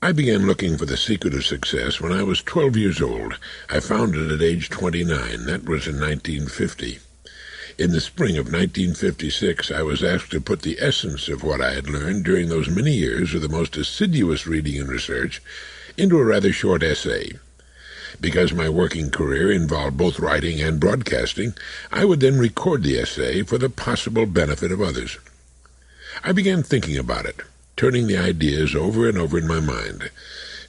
I began looking for the secret of success when I was 12 years old. I found it at age 29. That was in 1950. In the spring of 1956, I was asked to put the essence of what I had learned during those many years of the most assiduous reading and research into a rather short essay. Because my working career involved both writing and broadcasting, I would then record the essay for the possible benefit of others. I began thinking about it, turning the ideas over and over in my mind.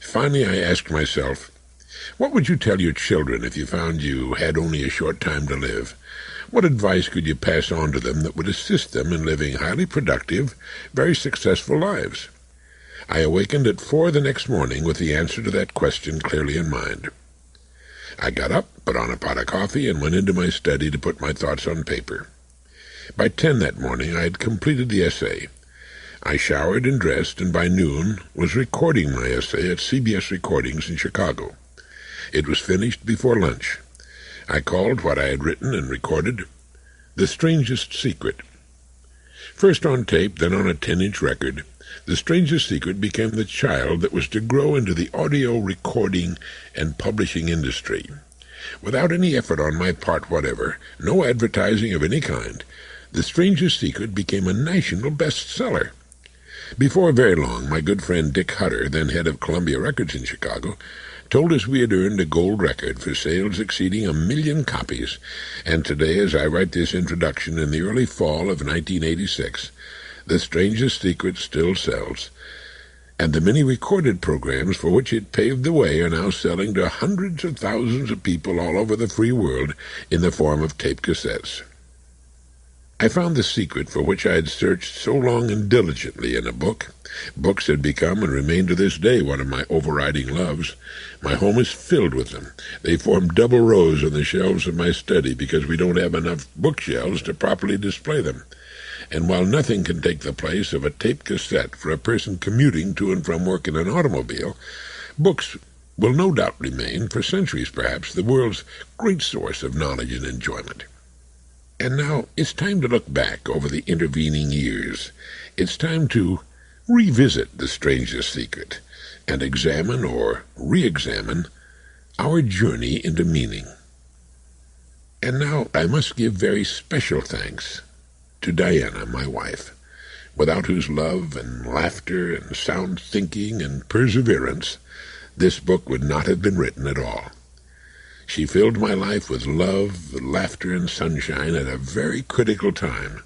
Finally, I asked myself, what would you tell your children if you found you had only a short time to live? What advice could you pass on to them that would assist them in living highly productive, very successful lives? I awakened at 4 the next morning with the answer to that question clearly in mind. I got up, put on a pot of coffee, and went into my study to put my thoughts on paper. By 10 that morning, I had completed the essay. I showered and dressed, and by noon was recording my essay at CBS Recordings in Chicago. It was finished before lunch. I called what I had written and recorded The Strangest Secret. First on tape, then on a 10-inch record, The Strangest Secret became the child that was to grow into the audio recording and publishing industry. Without any effort on my part whatever, no advertising of any kind, The Strangest Secret became a national bestseller. Before very long, my good friend Dick Hutter, then head of Columbia Records in Chicago, told us we had earned a gold record for sales exceeding 1 million copies, and today, as I write this introduction in the early fall of 1986, The Strangest Secret still sells, and the many recorded programs for which it paved the way are now selling to hundreds of thousands of people all over the free world in the form of tape cassettes. I found the secret for which I had searched so long and diligently in a book. Books had become and remain to this day one of my overriding loves. My home is filled with them. They form double rows on the shelves of my study because we don't have enough bookshelves to properly display them. And while nothing can take the place of a tape cassette for a person commuting to and from work in an automobile, books will no doubt remain, for centuries perhaps, the world's great source of knowledge and enjoyment. And now it's time to look back over the intervening years. It's time to revisit The Strangest Secret and examine or re-examine our journey into meaning. And now I must give very special thanks to Diana, my wife, without whose love and laughter and sound thinking and perseverance this book would not have been written at all. She filled my life with love, laughter, and sunshine at a very critical time,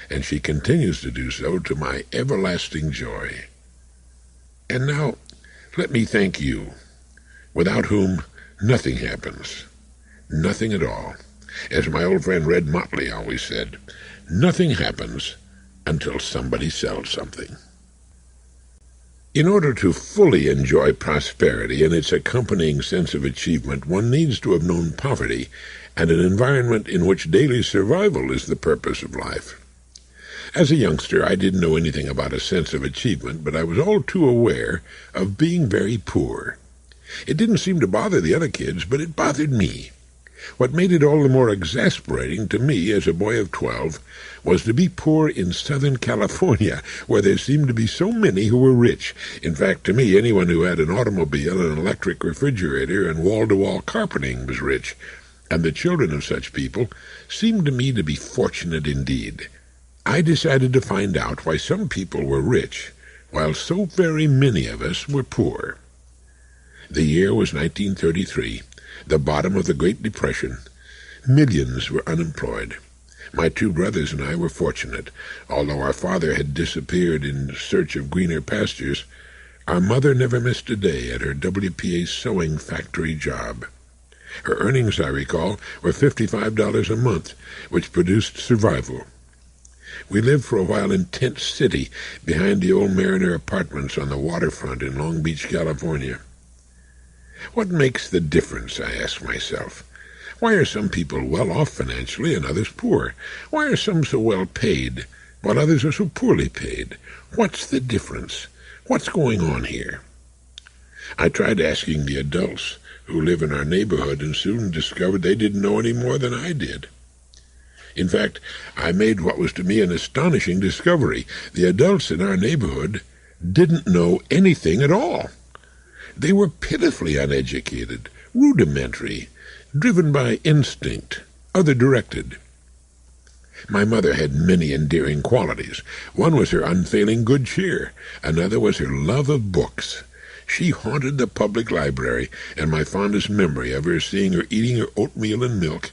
and she continues to do so to my everlasting joy. And now, let me thank you, without whom nothing happens, nothing at all. As my old friend Red Motley always said, nothing happens until somebody sells something. In order to fully enjoy prosperity and its accompanying sense of achievement, one needs to have known poverty and an environment in which daily survival is the purpose of life. As a youngster, I didn't know anything about a sense of achievement, but I was all too aware of being very poor. It didn't seem to bother the other kids, but it bothered me. What made it all the more exasperating to me as a boy of 12 was to be poor in Southern California, where there seemed to be so many who were rich. In fact, to me, anyone who had an automobile, an electric refrigerator, and wall-to-wall carpeting was rich, and the children of such people seemed to me to be fortunate indeed. I decided to find out why some people were rich, while so very many of us were poor. The year was 1933. The bottom of the Great Depression. Millions were unemployed. My 2 brothers and I were fortunate. Although our father had disappeared in search of greener pastures, our mother never missed a day at her WPA sewing factory job. Her earnings, I recall, were $55 a month, which produced survival. We lived for a while in Tent City, behind the old Mariner Apartments on the waterfront in Long Beach, California. What makes the difference, I ask myself? Why are some people well off financially and others poor? Why are some so well paid, while others are so poorly paid? What's the difference? What's going on here? I tried asking the adults who live in our neighborhood and soon discovered they didn't know any more than I did. In fact, I made what was to me an astonishing discovery. The adults in our neighborhood didn't know anything at all. They were pitifully uneducated, rudimentary, driven by instinct, other-directed. My mother had many endearing qualities. One was her unfailing good cheer. Another was her love of books. She haunted the public library, and my fondest memory of her seeing her eating her oatmeal and milk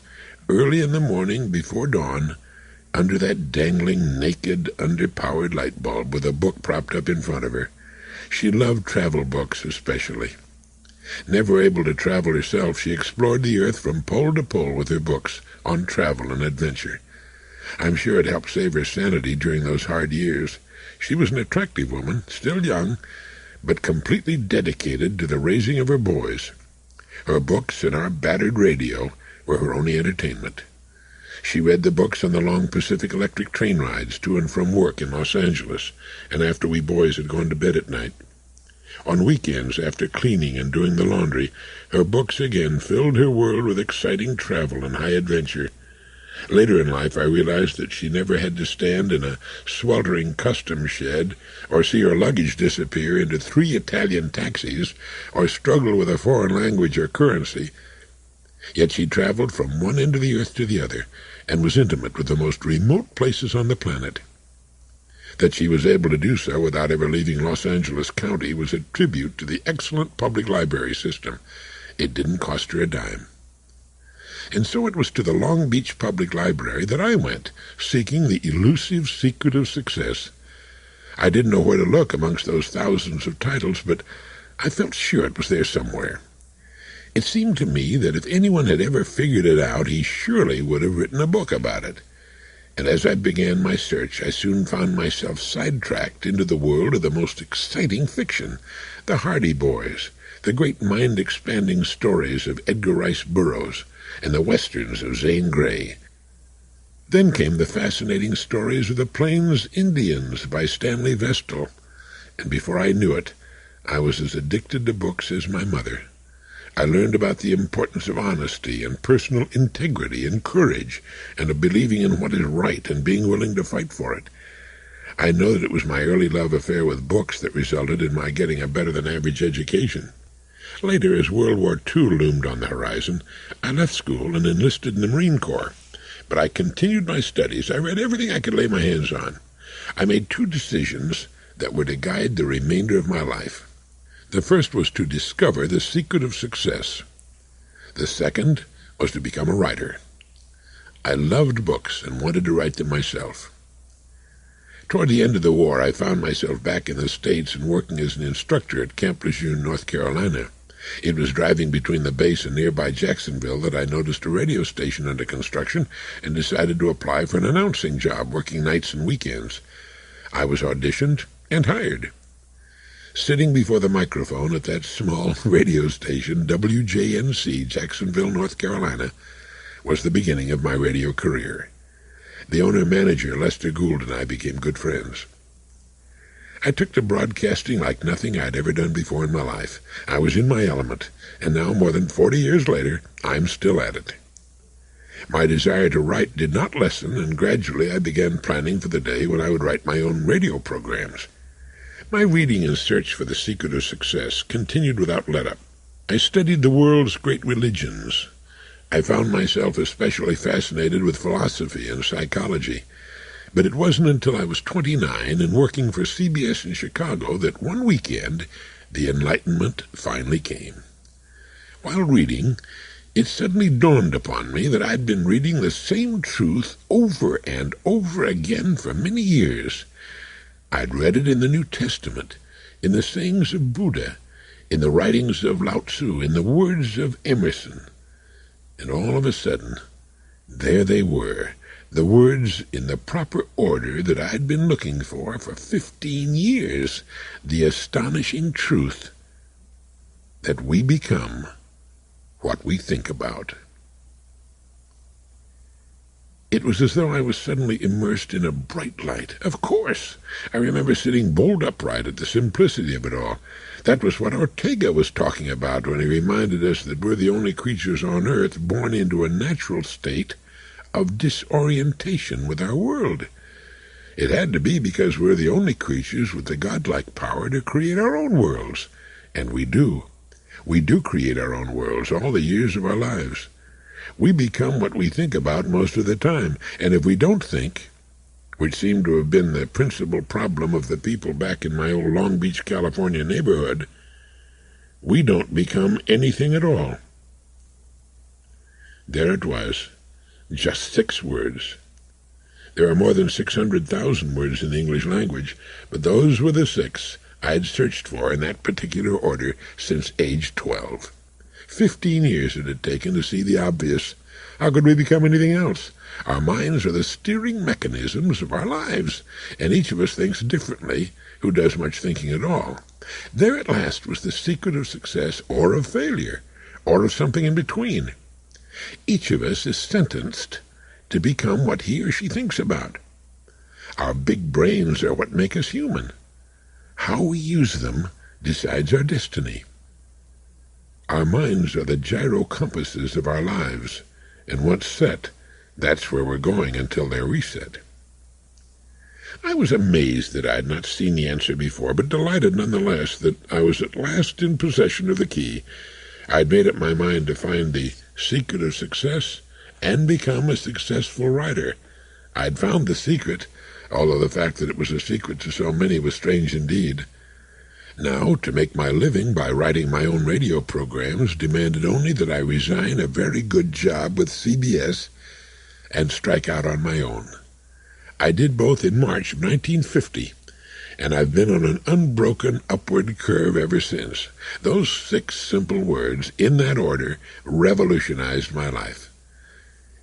early in the morning before dawn under that dangling, naked, underpowered light bulb with a book propped up in front of her. She loved travel books especially. Never able to travel herself, she explored the earth from pole to pole with her books on travel and adventure. I'm sure it helped save her sanity during those hard years. She was an attractive woman, still young, but completely dedicated to the raising of her boys. Her books and our battered radio were her only entertainment. She read the books on the long Pacific Electric train rides to and from work in Los Angeles, and after we boys had gone to bed at night. On weekends, after cleaning and doing the laundry, her books again filled her world with exciting travel and high adventure. Later in life, I realized that she never had to stand in a sweltering customs shed, or see her luggage disappear into 3 Italian taxis, or struggle with a foreign language or currency. Yet she traveled from one end of the earth to the other, and was intimate with the most remote places on the planet. That she was able to do so without ever leaving Los Angeles County was a tribute to the excellent public library system. It didn't cost her a dime. And so it was to the Long Beach Public Library that I went, seeking the elusive secret of success. I didn't know where to look amongst those thousands of titles, but I felt sure it was there somewhere. It seemed to me that if anyone had ever figured it out, he surely would have written a book about it. And as I began my search, I soon found myself sidetracked into the world of the most exciting fiction, the Hardy Boys, the great mind-expanding stories of Edgar Rice Burroughs, and the westerns of Zane Grey. Then came the fascinating stories of the Plains Indians by Stanley Vestal, and before I knew it, I was as addicted to books as my mother. I learned about the importance of honesty and personal integrity and courage, and of believing in what is right and being willing to fight for it. I know that it was my early love affair with books that resulted in my getting a better-than-average education. Later, as World War II loomed on the horizon, I left school and enlisted in the Marine Corps. But I continued my studies. I read everything I could lay my hands on. I made 2 decisions that were to guide the remainder of my life. The first was to discover the secret of success. The second was to become a writer. I loved books and wanted to write them myself. Toward the end of the war, I found myself back in the States and working as an instructor at Camp Lejeune, North Carolina. It was driving between the base and nearby Jacksonville that I noticed a radio station under construction and decided to apply for an announcing job, working nights and weekends. I was auditioned and hired. Sitting before the microphone at that small radio station, WJNC, Jacksonville, North Carolina, was the beginning of my radio career. The owner-manager, Lester Gould, and I became good friends. I took to broadcasting like nothing I'd ever done before in my life. I was in my element, and now, more than 40 years later, I'm still at it. My desire to write did not lessen, and gradually I began planning for the day when I would write my own radio programs. My reading and search for the secret of success continued without let-up. I studied the world's great religions. I found myself especially fascinated with philosophy and psychology. But it wasn't until I was 29 and working for CBS in Chicago that one weekend the enlightenment finally came. While reading, it suddenly dawned upon me that I'd been reading the same truth over and over again for many years. I'd read it in the New Testament, in the sayings of Buddha, in the writings of Lao Tzu, in the words of Emerson. And all of a sudden, there they were, the words in the proper order that I'd been looking for 15 years, the astonishing truth that we become what we think about. It was as though I was suddenly immersed in a bright light. Of course, I remember sitting bolt upright at the simplicity of it all. That was what Ortega was talking about when he reminded us that we're the only creatures on earth born into a natural state of disorientation with our world. It had to be because we're the only creatures with the godlike power to create our own worlds, and we do We do create our own worlds all the years of our lives. We become what we think about most of the time, and if we don't think, which seemed to have been the principal problem of the people back in my old Long Beach, California neighborhood, we don't become anything at all. There it was, just 6 words. There are more than 600,000 words in the English language, but those were the 6 I'd searched for in that particular order since age 12. 15 years it had taken to see the obvious. How could we become anything else? Our minds are the steering mechanisms of our lives, and each of us thinks differently, who does much thinking at all. There at last was the secret of success or of failure, or of something in between. Each of us is sentenced to become what he or she thinks about. Our big brains are what make us human. How we use them decides our destiny. Our minds are the gyro compasses of our lives, and once set, that's where we're going until they're reset. I was amazed that I had not seen the answer before, but delighted nonetheless that I was at last in possession of the key. I'd made up my mind to find the secret of success and become a successful writer. I'd found the secret, although the fact that it was a secret to so many was strange indeed. Now, to make my living by writing my own radio programs demanded only that I resign a very good job with CBS and strike out on my own. I did both in March of 1950, and I've been on an unbroken upward curve ever since. Those 6 simple words, in that order, revolutionized my life.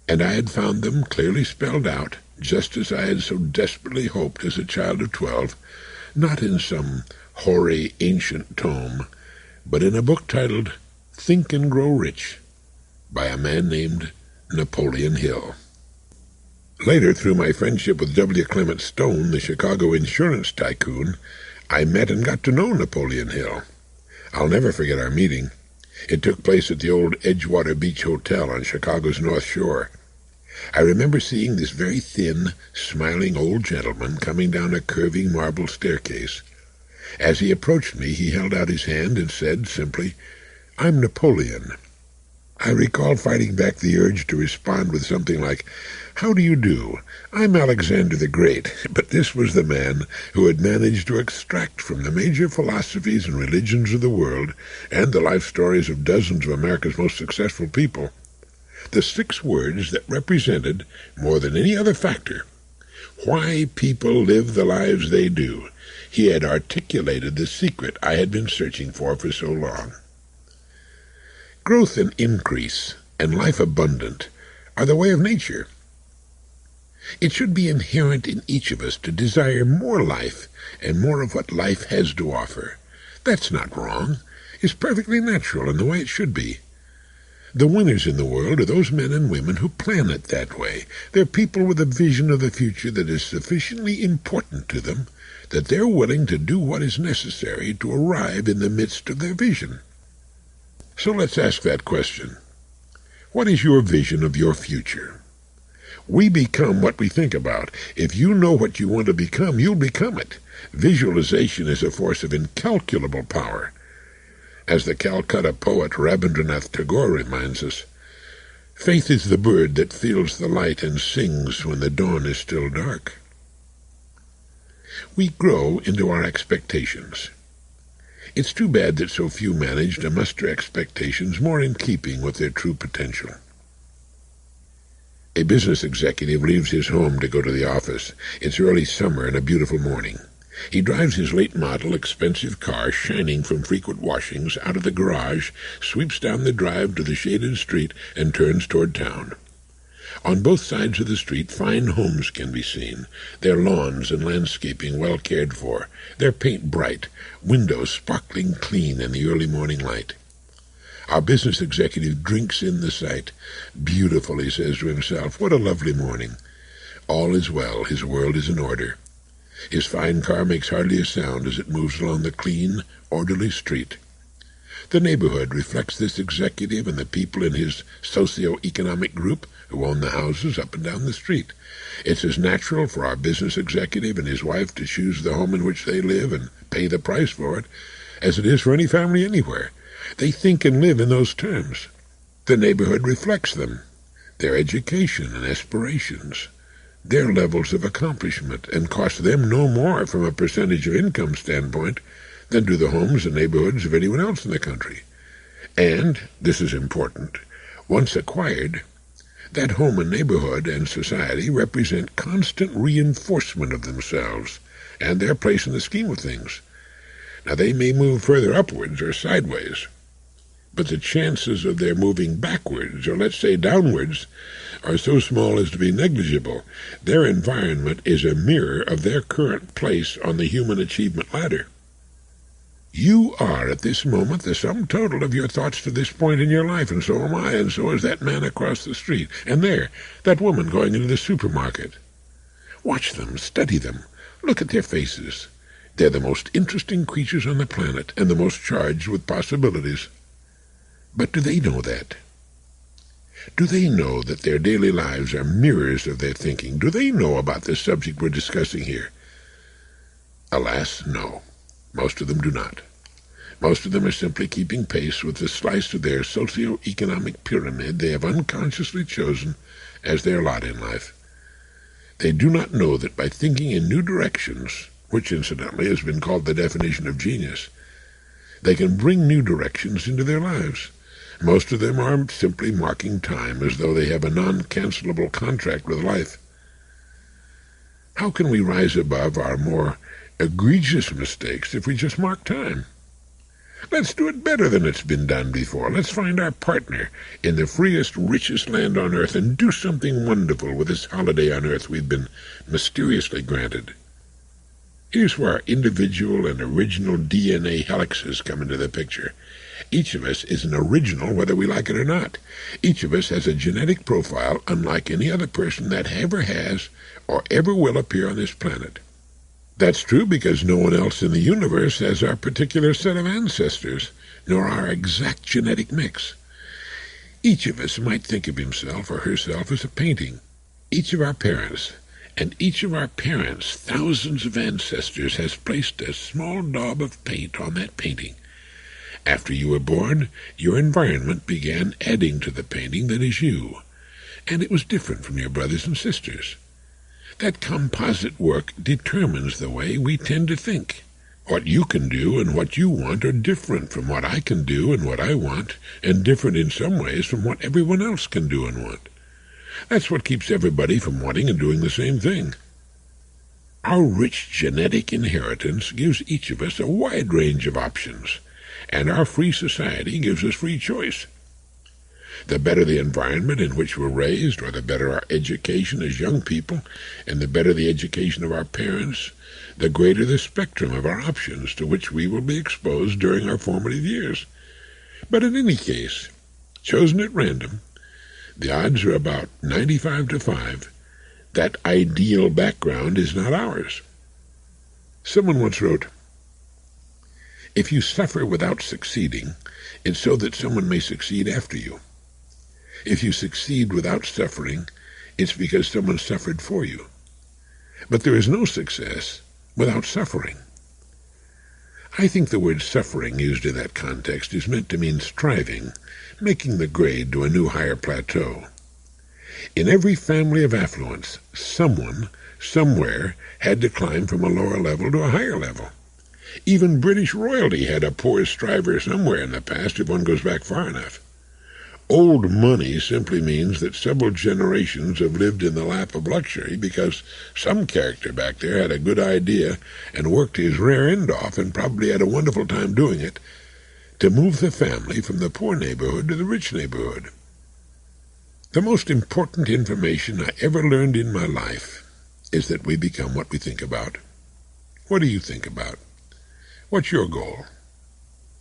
And I had found them clearly spelled out, just as I had so desperately hoped as a child of 12, not in some hoary ancient tome, but in a book titled Think and Grow Rich, by a man named Napoleon Hill. Later, through my friendship with W. Clement Stone, the Chicago insurance tycoon, I met and got to know Napoleon Hill. I'll never forget our meeting. It took place at the old Edgewater Beach Hotel on Chicago's North Shore. I remember seeing this very thin, smiling old gentleman coming down a curving marble staircase. As he approached me, he held out his hand and said simply, "I'm Napoleon." I recall fighting back the urge to respond with something like, "How do you do? I'm Alexander the Great," but this was the man who had managed to extract from the major philosophies and religions of the world, and the life stories of dozens of America's most successful people, the 6 words that represented, more than any other factor, why people live the lives they do. He had articulated the secret I had been searching for so long. Growth and increase, and life abundant, are the way of nature. It should be inherent in each of us to desire more life and more of what life has to offer. That's not wrong. It's perfectly natural and the way it should be. The winners in the world are those men and women who plan it that way. They're people with a vision of the future that is sufficiently important to them that they're willing to do what is necessary to arrive in the midst of their vision. So let's ask that question. What is your vision of your future? We become what we think about. If you know what you want to become, you'll become it. Visualization is a force of incalculable power. As the Calcutta poet Rabindranath Tagore reminds us, faith is the bird that feels the light and sings when the dawn is still dark. We grow into our expectations. It's too bad that so few manage to muster expectations more in keeping with their true potential. A business executive leaves his home to go to the office. It's early summer and a beautiful morning. He drives his late-model, expensive car, shining from frequent washings, out of the garage, sweeps down the drive to the shaded street, and turns toward town. On both sides of the street, fine homes can be seen, their lawns and landscaping well cared for, their paint bright, windows sparkling clean in the early morning light. Our business executive drinks in the sight. Beautiful, he says to himself. What a lovely morning. All is well. His world is in order. His fine car makes hardly a sound as it moves along the clean, orderly street. The neighborhood reflects this executive and the people in his socio-economic group who own the houses up and down the street. It's as natural for our business executive and his wife to choose the home in which they live and pay the price for it as it is for any family anywhere. They think and live in those terms. The neighborhood reflects them, their education and aspirations, their levels of accomplishment, and costs them no more from a percentage of income standpoint than do the homes and neighborhoods of anyone else in the country. And, this is important, once acquired, that home and neighborhood and society represent constant reinforcement of themselves and their place in the scheme of things. Now, they may move further upwards or sideways, but the chances of their moving backwards, or let's say downwards, are so small as to be negligible. Their environment is a mirror of their current place on the human achievement ladder. You are, at this moment, the sum total of your thoughts to this point in your life, and so am I, and so is that man across the street, and there, that woman going into the supermarket. Watch them, study them, look at their faces. They're the most interesting creatures on the planet, and the most charged with possibilities. But do they know that? Do they know that their daily lives are mirrors of their thinking? Do they know about the subject we're discussing here? Alas, no. Most of them do not. Most of them are simply keeping pace with the slice of their socio-economic pyramid they have unconsciously chosen as their lot in life. They do not know that by thinking in new directions, which incidentally has been called the definition of genius, they can bring new directions into their lives. Most of them are simply marking time as though they have a non-cancelable contract with life. How can we rise above our more egregious mistakes if we just mark time? Let's do it better than it's been done before. Let's find our partner in the freest, richest land on earth and do something wonderful with this holiday on earth we've been mysteriously granted. Here's where our individual and original DNA helices come into the picture. Each of us is an original whether we like it or not. Each of us has a genetic profile unlike any other person that ever has or ever will appear on this planet. That's true because no one else in the universe has our particular set of ancestors, nor our exact genetic mix. Each of us might think of himself or herself as a painting. Each of our parents, and each of our parents' thousands of ancestors has placed a small daub of paint on that painting. After you were born, your environment began adding to the painting that is you, and it was different from your brothers and sisters. That composite work determines the way we tend to think. What you can do and what you want are different from what I can do and what I want, and different in some ways from what everyone else can do and want. That's what keeps everybody from wanting and doing the same thing. Our rich genetic inheritance gives each of us a wide range of options, and our free society gives us free choice. The better the environment in which we're raised, or the better our education as young people, and the better the education of our parents, the greater the spectrum of our options to which we will be exposed during our formative years. But in any case, chosen at random, the odds are about 95-5. That ideal background is not ours. Someone once wrote, "If you suffer without succeeding, it's so that someone may succeed after you. If you succeed without suffering, it's because someone suffered for you. But there is no success without suffering." I think the word suffering used in that context is meant to mean striving, making the grade to a new higher plateau. In every family of affluence, someone, somewhere, had to climb from a lower level to a higher level. Even British royalty had a poor striver somewhere in the past if one goes back far enough. Old money simply means that several generations have lived in the lap of luxury because some character back there had a good idea and worked his rear end off and probably had a wonderful time doing it to move the family from the poor neighborhood to the rich neighborhood. The most important information I ever learned in my life is that we become what we think about. What do you think about? What's your goal?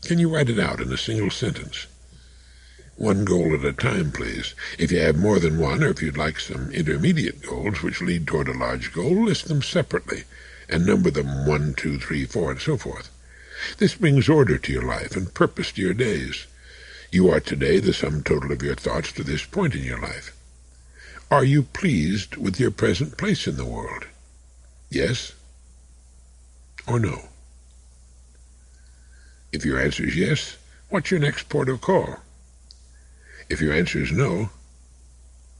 Can you write it out in a single sentence? One goal at a time, please. If you have more than one, or if you'd like some intermediate goals which lead toward a large goal, list them separately and number them 1, 2, 3, 4, and so forth. This brings order to your life and purpose to your days. You are today the sum total of your thoughts to this point in your life. Are you pleased with your present place in the world? Yes or no? If your answer is yes, what's your next port of call? If your answer is no,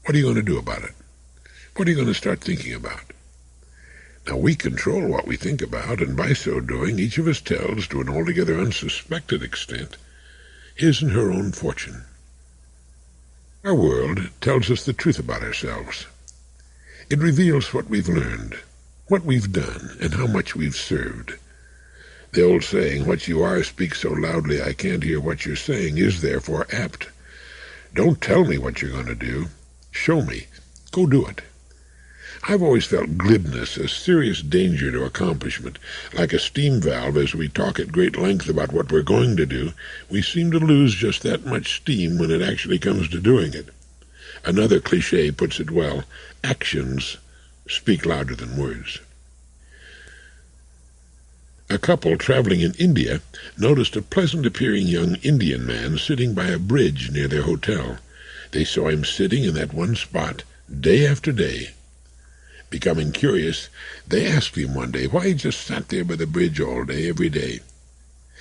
what are you going to do about it? What are you going to start thinking about? Now, we control what we think about, and by so doing, each of us tells, to an altogether unsuspected extent, his and her own fortune. Our world tells us the truth about ourselves. It reveals what we've learned, what we've done, and how much we've served. The old saying, "What you are speaks so loudly I can't hear what you're saying," is therefore apt. Don't tell me what you're going to do. Show me. Go do it. I've always felt glibness a serious danger to accomplishment. Like a steam valve, as we talk at great length about what we're going to do, we seem to lose just that much steam when it actually comes to doing it. Another cliché puts it well: actions speak louder than words. A couple traveling in India noticed a pleasant-appearing young Indian man sitting by a bridge near their hotel. They saw him sitting in that one spot day after day. Becoming curious, they asked him one day why he just sat there by the bridge all day, every day.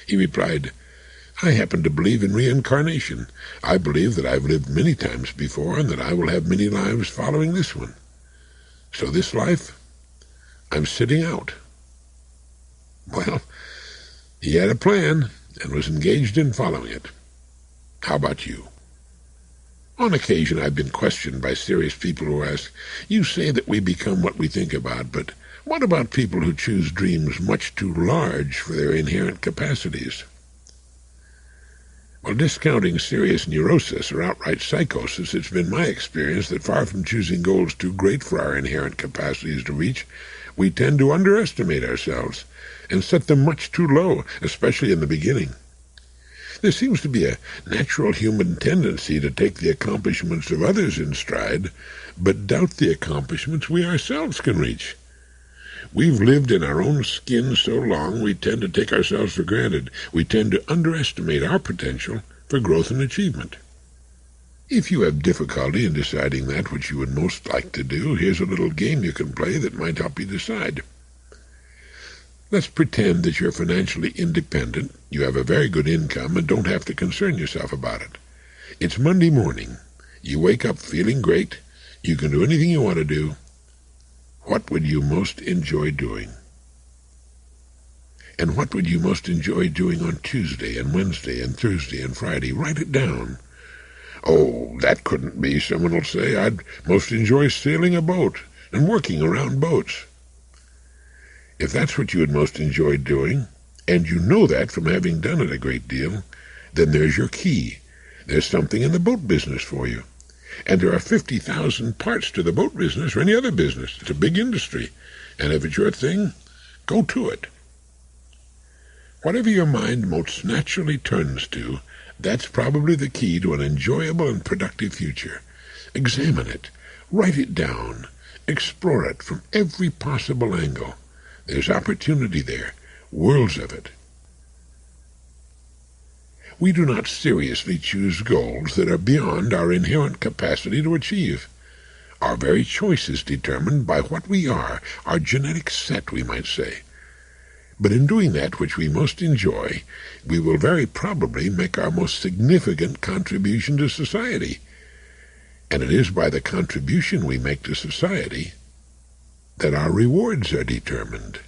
He replied, "I happen to believe in reincarnation. I believe that I've lived many times before and that I will have many lives following this one. So this life, I'm sitting out." Well, he had a plan and was engaged in following it. How about you? On occasion I've been questioned by serious people who ask, "You say that we become what we think about, but what about people who choose dreams much too large for their inherent capacities?" Well, discounting serious neurosis or outright psychosis, it's been my experience that far from choosing goals too great for our inherent capacities to reach, we tend to underestimate ourselves and set them much too low, especially in the beginning. There seems to be a natural human tendency to take the accomplishments of others in stride, but doubt the accomplishments we ourselves can reach. We've lived in our own skin so long we tend to take ourselves for granted. We tend to underestimate our potential for growth and achievement. If you have difficulty in deciding that which you would most like to do, here's a little game you can play that might help you decide. Let's pretend that you're financially independent, you have a very good income, and don't have to concern yourself about it. It's Monday morning. You wake up feeling great. You can do anything you want to do. What would you most enjoy doing? And what would you most enjoy doing on Tuesday and Wednesday and Thursday and Friday? Write it down. "Oh, that couldn't be," someone will say. "I'd most enjoy sailing a boat and working around boats." If that's what you would most enjoy doing, and you know that from having done it a great deal, then there's your key. There's something in the boat business for you. And there are 50,000 parts to the boat business or any other business. It's a big industry. And if it's your thing, go to it. Whatever your mind most naturally turns to, that's probably the key to an enjoyable and productive future. Examine it. Write it down. Explore it from every possible angle. There's opportunity there, worlds of it. We do not seriously choose goals that are beyond our inherent capacity to achieve. Our very choice is determined by what we are, our genetic set, we might say. But in doing that which we most enjoy, we will very probably make our most significant contribution to society. And it is by the contribution we make to society that our rewards are determined.